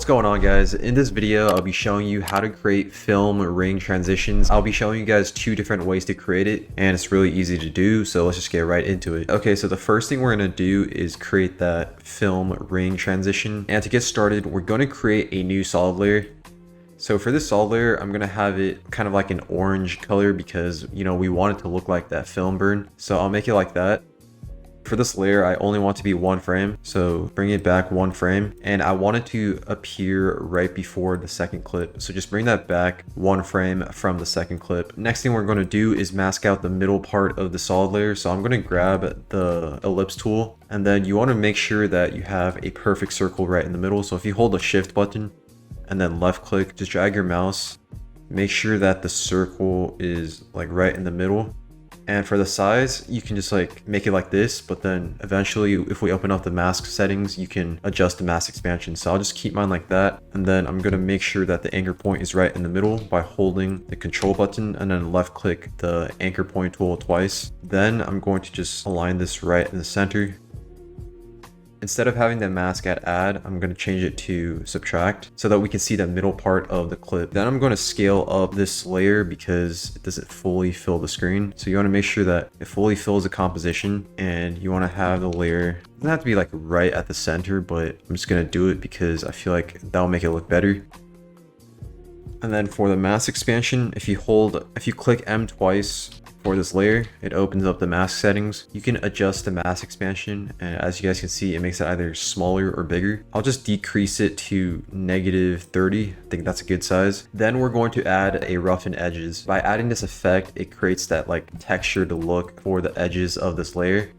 What's going on, guys? In this video, I'll be showing you how to create film ring transitions. I'll be showing you guys two different ways to create it, and it's really easy to do, so let's just get right into it. Okay, so the first thing we're gonna do is create that film ring transition. And to get started, we're gonna create a new solid layer. So for this solid layer, I'm gonna have it kind of like an orange color because, you know, we want it to look like that film burn. So I'll make it like that. For this layer, I only want to be one frame, so bring it back one frame, and I want it to appear right before the second clip. So just bring that back one frame from the second clip. Next thing we're going to do is mask out the middle part of the solid layer. So I'm going to grab the ellipse tool, and then you want to make sure that you have a perfect circle right in the middle. So if you hold the shift button and then left click, just drag your mouse, make sure that the circle is like right in the middle. And for the size, you can just like make it like this, but then eventually if we open up the mask settings, you can adjust the mask expansion. So I'll just keep mine like that. And then I'm going to make sure that the anchor point is right in the middle by holding the control button and then left click the anchor point tool twice. Then I'm going to just align this right in the center. Instead of having the mask at add, I'm going to change it to subtract so that we can see the middle part of the clip. Then I'm going to scale up this layer because it doesn't fully fill the screen. So you want to make sure that it fully fills the composition, and you want to have the layer, it doesn't have to be like right at the center, but I'm just going to do it because I feel like that'll make it look better. And then for the mask expansion, if you click M twice for this layer, it opens up the mask settings. You can adjust the mask expansion, and as you guys can see, it makes it either smaller or bigger. I'll just decrease it to -30. I think that's a good size. Then we're going to add a roughen edges. By adding this effect, it creates that like textured look for the edges of this layer.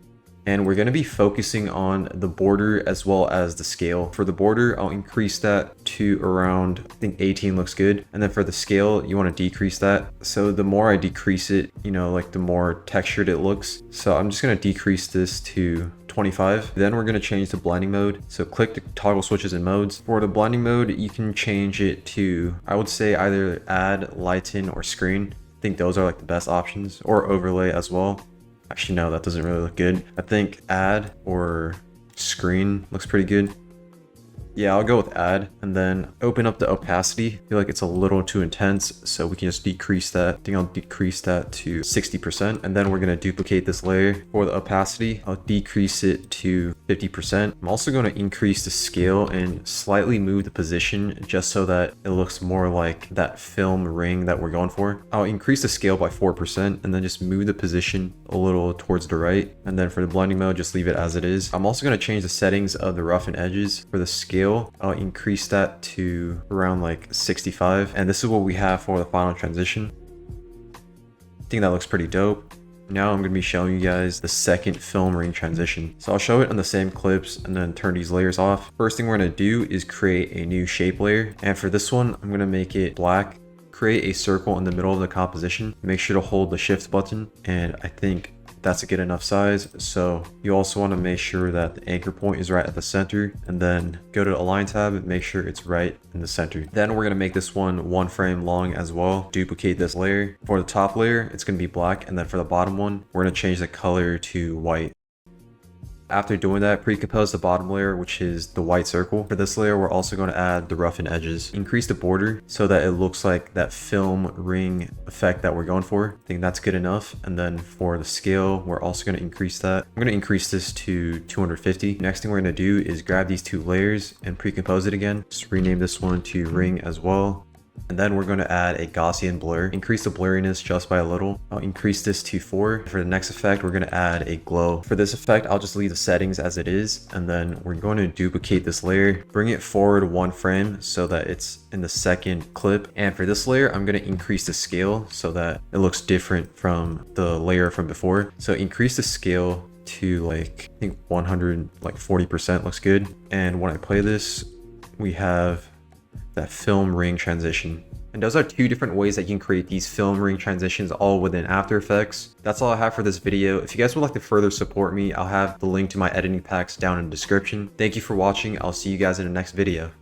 And we're going to be focusing on the border as well as the scale. For the border, I'll increase that to around, I think 18 looks good. And then for the scale, you want to decrease that. So the more I decrease it, you know, like the more textured it looks. So I'm just going to decrease this to 25. Then we're going to change to blending mode. So click the toggle switches and modes. For the blending mode, you can change it to, I would say either add, lighten, or screen. I think those are like the best options, or overlay as well. Actually, no, that doesn't really look good. I think add or screen looks pretty good. Yeah, I'll go with add, and then open up the opacity. I feel like it's a little too intense, so we can just decrease that. I think I'll decrease that to 60%, and then we're going to duplicate this layer. For the opacity, I'll decrease it to 50%. I'm also going to increase the scale and slightly move the position just so that it looks more like that film ring that we're going for. I'll increase the scale by 4% and then just move the position a little towards the right. And then for the blending mode, just leave it as it is. I'm also going to change the settings of the roughen edges. For the scale, I'll increase that to around like 65, and this is what we have for the final transition. I think that looks pretty dope. Now I'm going to be showing you guys the second film ring transition. So I'll show it on the same clips and then turn these layers off. First thing we're going to do is create a new shape layer, and for this one I'm going to make it black. Create a circle in the middle of the composition. Make sure to hold the shift button, and I think that's a good enough size. So you also want to make sure that the anchor point is right at the center, and then go to the align tab and make sure it's right in the center. Then we're going to make this one frame long as well. Duplicate this layer. For the top layer, it's going to be black, and then for the bottom one, we're going to change the color to white. After doing that, pre-compose the bottom layer, which is the white circle. For this layer, we're also going to add the roughen edges. Increase the border so that it looks like that film ring effect that we're going for. I think that's good enough. And then for the scale, we're also going to increase that. I'm going to increase this to 250. Next thing we're going to do is grab these two layers and pre-compose it again. Just rename this one to ring as well. And then we're going to add a Gaussian blur. Increase the blurriness just by a little. I'll increase this to 4. For the next effect, we're going to add a glow. For this effect, I'll just leave the settings as it is. And then we're going to duplicate this layer. Bring it forward one frame so that it's in the second clip. And for this layer, I'm going to increase the scale so that it looks different from the layer from before. So increase the scale to like, I think 100, like 40% looks good. And when I play this, we have that film ring transition. And those are two different ways that you can create these film ring transitions all within After Effects. That's all I have for this video. If you guys would like to further support me, I'll have the link to my editing packs down in the description. Thank you for watching. I'll see you guys in the next video.